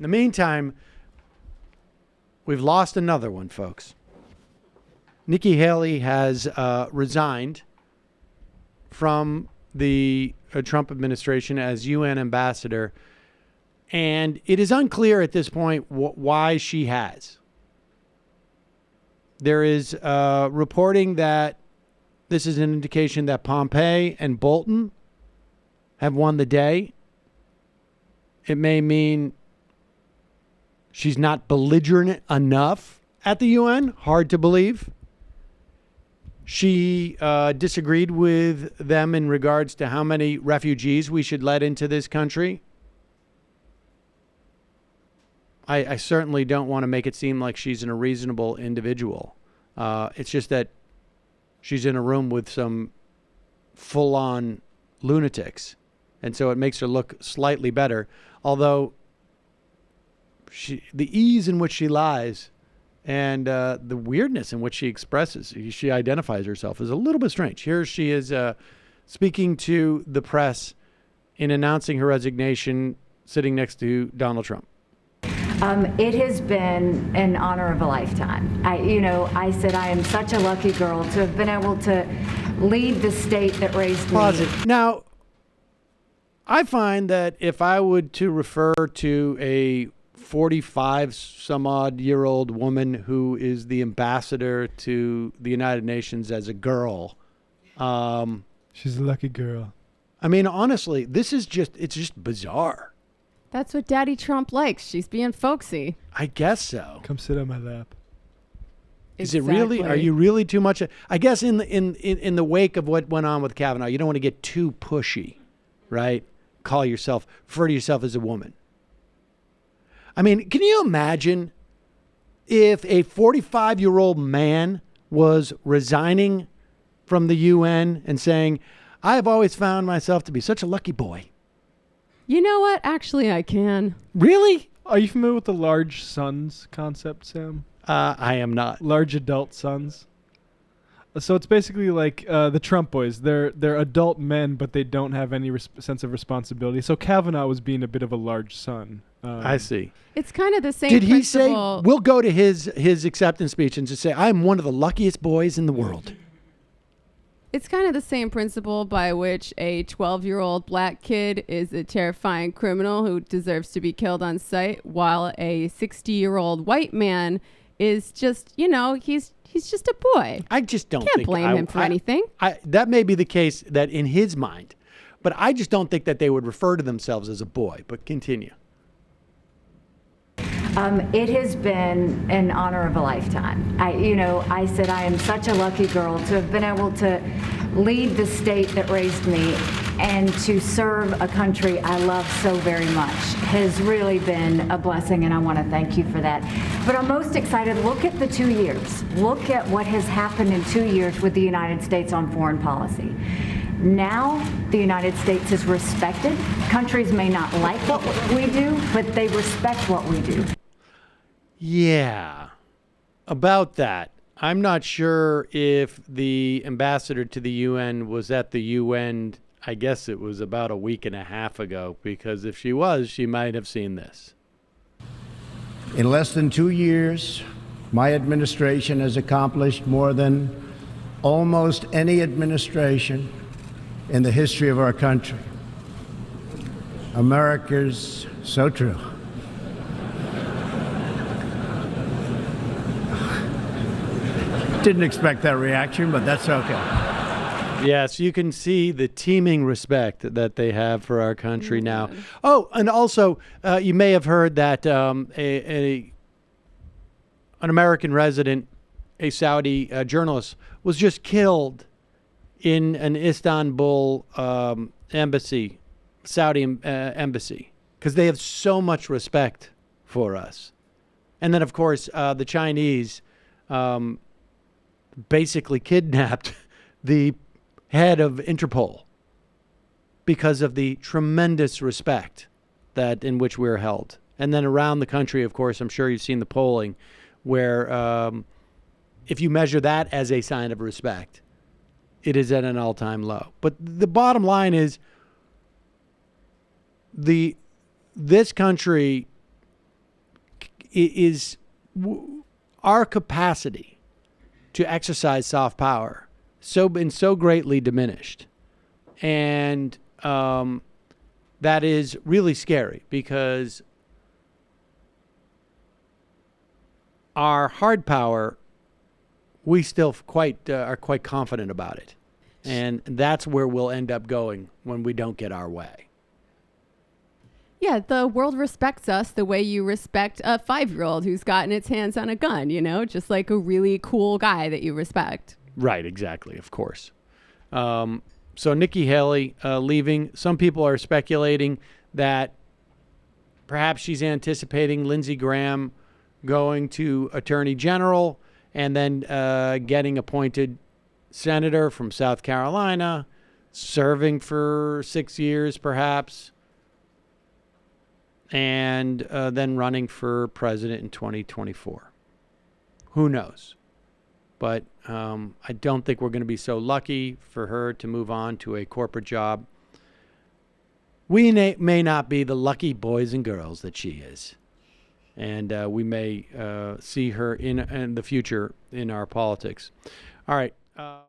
the meantime, we've lost another one, folks. Nikki Haley has resigned from the Trump administration as UN ambassador, and it is unclear at this point why she has. There is reporting that this is an indication that Pompeo and Bolton have won the day. It may mean she's not belligerent enough at the UN. Hard to believe. She disagreed with them in regards to how many refugees we should let into this country. I certainly don't want to make it seem like she's a reasonable individual. It's just that she's in a room with some full-on lunatics. And so it makes her look slightly better. Although the ease in which she lies and the weirdness in which she expresses, she identifies herself, is a little bit strange. Here she is speaking to the press in announcing her resignation, sitting next to Donald Trump. It has been an honor of a lifetime. I said I am such a lucky girl to have been able to lead the state that raised me. Pause it. Now, I find that if I would to refer to a 45-some-odd-year-old woman who is the ambassador to the United Nations as a girl, she's a lucky girl. I mean, honestly, it's just bizarre. That's what Daddy Trump likes. She's being folksy. I guess so. Come sit on my lap. Is it really? Are you really too much? I guess in the wake of what went on with Kavanaugh, you don't want to get too pushy, right? Refer to yourself as a woman. I mean, can you imagine if a 45-year-old man was resigning from the UN and saying, I have always found myself to be such a lucky boy? You know what? Actually, I can. Really? Are you familiar with the large sons concept, Sam? I am not. Large adult sons. So it's basically like the Trump boys. They're adult men, but they don't have any sense of responsibility. So Kavanaugh was being a bit of a large son. I see. It's kind of the same Did he principle. say, we'll go to his acceptance speech and just say, I'm one of the luckiest boys in the world? It's kind of the same principle by which a 12-year-old black kid is a terrifying criminal who deserves to be killed on sight, while a 60-year-old white man is just, he's just a boy. I just don't Can't blame him for anything. That may be the case that in his mind, but I just don't think that they would refer to themselves as a boy. But continue. It has been an honor of a lifetime. I said I am such a lucky girl to have been able to lead the state that raised me and to serve a country I love so very much has really been a blessing, and I want to thank you for that. But I'm most excited. Look at the 2 years. Look at what has happened in 2 years with the United States on foreign policy. Now, the United States is respected. Countries may not like what we do, but they respect what we do. Yeah, about that. I'm not sure if the ambassador to the UN was at the UN. I guess it was about a week and a half ago, because if she was, she might have seen this. In less than 2 years, my administration has accomplished more than almost any administration in the history of our country. America's so true. Didn't expect that reaction, but that's okay. Yes, you can see the teeming respect that they have for our country now. Oh, and also, you may have heard that an American resident, a Saudi journalist, was just killed in an Istanbul embassy, Saudi embassy, because they have so much respect for us. And then, of course, the Chinese basically kidnapped the head of Interpol because of the tremendous respect that in which we're held. And then around the country, of course, I'm sure you've seen the polling where if you measure that as a sign of respect, it is at an all-time low. But the bottom line is this country is our capacity to exercise soft power been so greatly diminished. And that is really scary, because our hard power, we still are quite confident about it. And that's where we'll end up going when we don't get our way. Yeah, the world respects us the way you respect a 5-year-old who's gotten its hands on a gun, just like a really cool guy that you respect. Right, exactly, of course. So Nikki Haley leaving. Some people are speculating that perhaps she's anticipating Lindsey Graham going to Attorney General and then getting appointed senator from South Carolina, serving for 6 years perhaps, and then running for president in 2024. Who knows? But I don't think we're going to be so lucky for her to move on to a corporate job. We may not be the lucky boys and girls that she is. And we may see her in the future in our politics. All right.